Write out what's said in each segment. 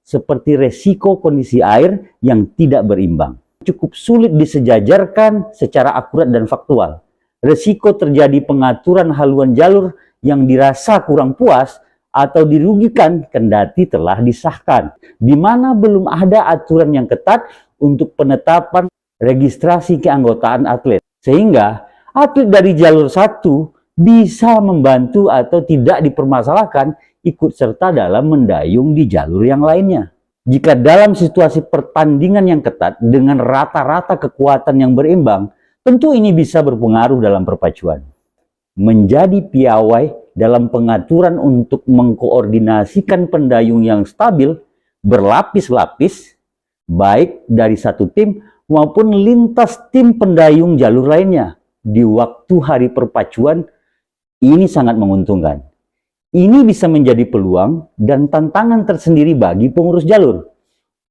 seperti resiko kondisi air yang tidak berimbang. Cukup sulit disejajarkan secara akurat dan faktual. Resiko terjadi pengaturan haluan jalur yang dirasa kurang puas atau dirugikan kendati telah disahkan, di mana belum ada aturan yang ketat untuk penetapan registrasi keanggotaan atlet. Sehingga atlet dari jalur 1 bisa membantu atau tidak dipermasalahkan ikut serta dalam mendayung di jalur yang lainnya. Jika dalam situasi pertandingan yang ketat dengan rata-rata kekuatan yang berimbang, tentu ini bisa berpengaruh dalam perpacuan. Menjadi piawai dalam pengaturan untuk mengkoordinasikan pendayung yang stabil berlapis-lapis, baik dari satu tim maupun lintas tim pendayung jalur lainnya di waktu hari perpacuan, ini sangat menguntungkan. Ini bisa menjadi peluang dan tantangan tersendiri bagi pengurus jalur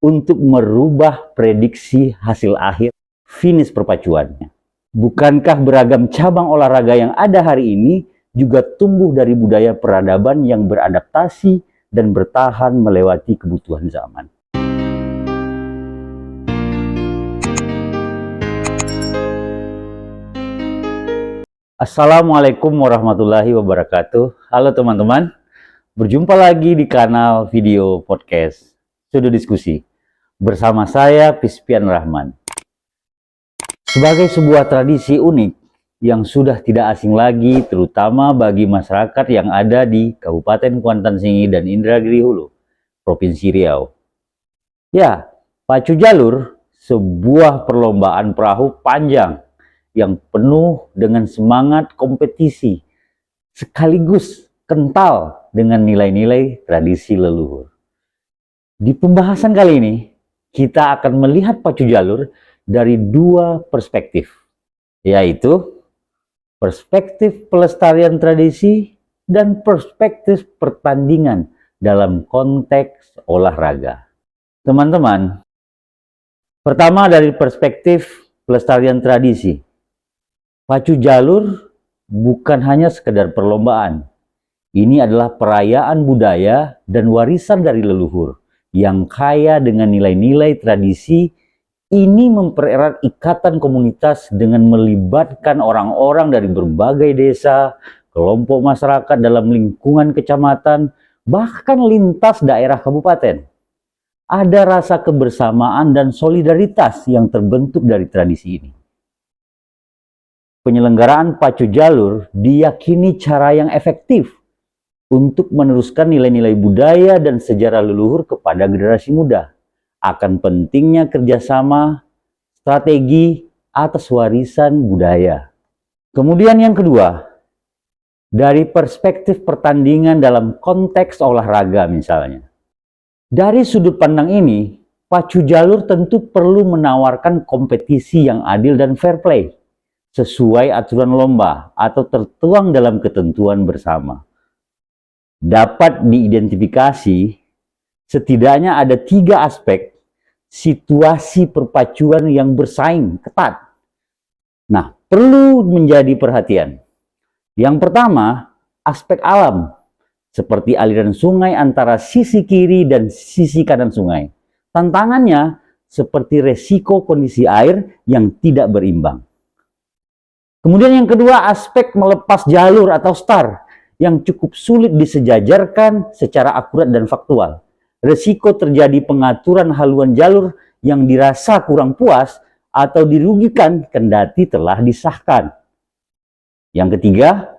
untuk merubah prediksi hasil akhir finish perpacuannya. Bukankah beragam cabang olahraga yang ada hari ini juga tumbuh dari budaya peradaban yang beradaptasi dan bertahan melewati kebutuhan zaman? Assalamualaikum warahmatullahi wabarakatuh. Halo teman-teman, berjumpa lagi di kanal video podcast Sudut Diskusi bersama saya Pispian Rahman. Sebagai sebuah tradisi unik yang sudah tidak asing lagi terutama bagi masyarakat yang ada di Kabupaten Kuantan Sengi dan Indragiri Hulu, Provinsi Riau. Ya, pacu jalur, sebuah perlombaan perahu panjang yang penuh dengan semangat kompetisi, sekaligus kental dengan nilai-nilai tradisi leluhur. Di pembahasan kali ini, kita akan melihat pacu jalur dari dua perspektif, yaitu perspektif pelestarian tradisi dan perspektif pertandingan dalam konteks olahraga. Teman-teman, pertama dari perspektif pelestarian tradisi. Pacu jalur bukan hanya sekedar perlombaan. Ini adalah perayaan budaya dan warisan dari leluhur yang kaya dengan nilai-nilai tradisi. Ini mempererat ikatan komunitas dengan melibatkan orang-orang dari berbagai desa, kelompok masyarakat dalam lingkungan kecamatan, bahkan lintas daerah kabupaten. Ada rasa kebersamaan dan solidaritas yang terbentuk dari tradisi ini. Penyelenggaraan pacu jalur diyakini cara yang efektif untuk meneruskan nilai-nilai budaya dan sejarah leluhur kepada generasi muda. Akan pentingnya kerjasama, strategi atas warisan budaya. Kemudian yang kedua, dari perspektif pertandingan dalam konteks olahraga misalnya. Dari sudut pandang ini, pacu jalur tentu perlu menawarkan kompetisi yang adil dan fair play, sesuai aturan lomba atau tertuang dalam ketentuan bersama. Dapat diidentifikasi setidaknya ada 3 aspek situasi perpacuan yang bersaing ketat. Nah, perlu menjadi perhatian. Yang pertama, aspek alam, seperti aliran sungai antara sisi kiri dan sisi kanan sungai. Tantangannya seperti resiko kondisi air yang tidak berimbang. Kemudian yang kedua, aspek melepas jalur atau star yang cukup sulit disejajarkan secara akurat dan faktual. Resiko terjadi pengaturan haluan jalur yang dirasa kurang puas atau dirugikan kendati telah disahkan. Yang ketiga,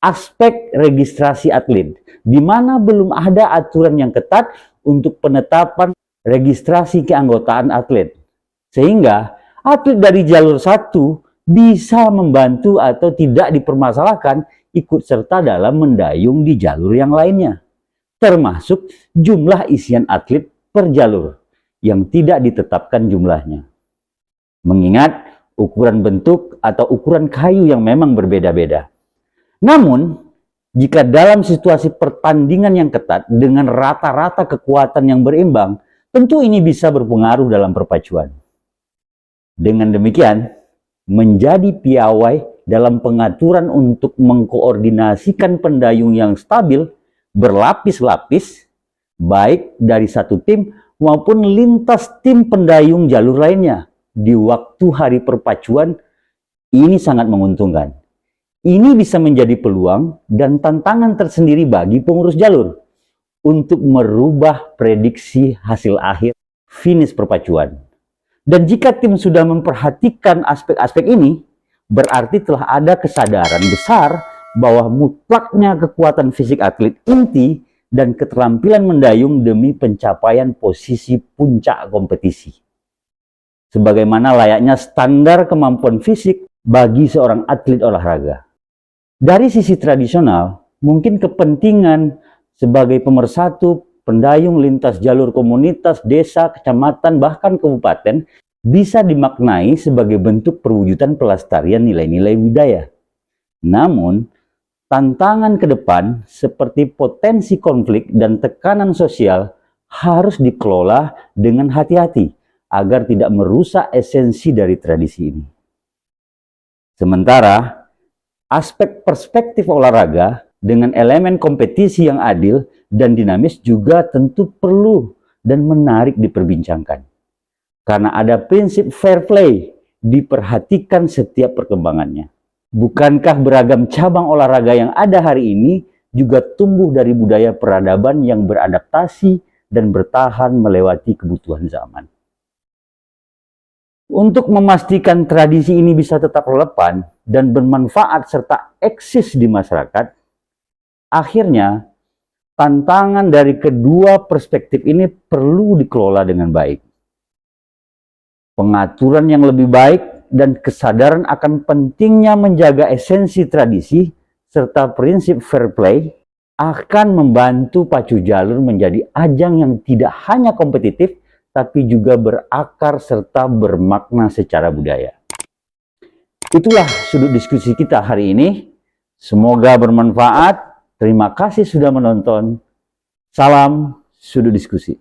aspek registrasi atlet, di mana belum ada aturan yang ketat untuk penetapan registrasi keanggotaan atlet. Sehingga atlet dari jalur 1 bisa membantu atau tidak dipermasalahkan ikut serta dalam mendayung di jalur yang lainnya, termasuk jumlah isian atlet per jalur yang tidak ditetapkan jumlahnya. Mengingat ukuran bentuk atau ukuran kayu yang memang berbeda-beda. Namun, jika dalam situasi pertandingan yang ketat dengan rata-rata kekuatan yang berimbang, tentu ini bisa berpengaruh dalam perpacuan. Dengan demikian, menjadi piawai dalam pengaturan untuk mengkoordinasikan pendayung yang stabil berlapis-lapis, baik dari satu tim maupun lintas tim pendayung jalur lainnya di waktu hari perpacuan. Ini sangat menguntungkan. Ini bisa menjadi peluang dan tantangan tersendiri bagi pengurus jalur untuk merubah prediksi hasil akhir finish perpacuan. Dan jika tim sudah memperhatikan aspek-aspek ini, berarti telah ada kesadaran besar bahwa mutlaknya kekuatan fisik atlet inti dan keterampilan mendayung demi pencapaian posisi puncak kompetisi. Sebagaimana layaknya standar kemampuan fisik bagi seorang atlet olahraga. Dari sisi tradisional, mungkin kepentingan sebagai pemersatu pendayung lintas jalur komunitas, desa, kecamatan, bahkan kabupaten bisa dimaknai sebagai bentuk perwujudan pelestarian nilai-nilai budaya. Namun, tantangan ke depan seperti potensi konflik dan tekanan sosial harus dikelola dengan hati-hati agar tidak merusak esensi dari tradisi ini. Sementara, aspek perspektif olahraga dengan elemen kompetisi yang adil dan dinamis juga tentu perlu dan menarik diperbincangkan. Karena ada prinsip fair play, diperhatikan setiap perkembangannya. Bukankah beragam cabang olahraga yang ada hari ini juga tumbuh dari budaya peradaban yang beradaptasi dan bertahan melewati kebutuhan zaman? Untuk memastikan tradisi ini bisa tetap relevan dan bermanfaat serta eksis di masyarakat, akhirnya tantangan dari kedua perspektif ini perlu dikelola dengan baik. Pengaturan yang lebih baik dan kesadaran akan pentingnya menjaga esensi tradisi serta prinsip fair play akan membantu pacu jalur menjadi ajang yang tidak hanya kompetitif, tapi juga berakar serta bermakna secara budaya. Itulah sudut diskusi kita hari ini. Semoga bermanfaat. Terima kasih sudah menonton. Salam sudut diskusi.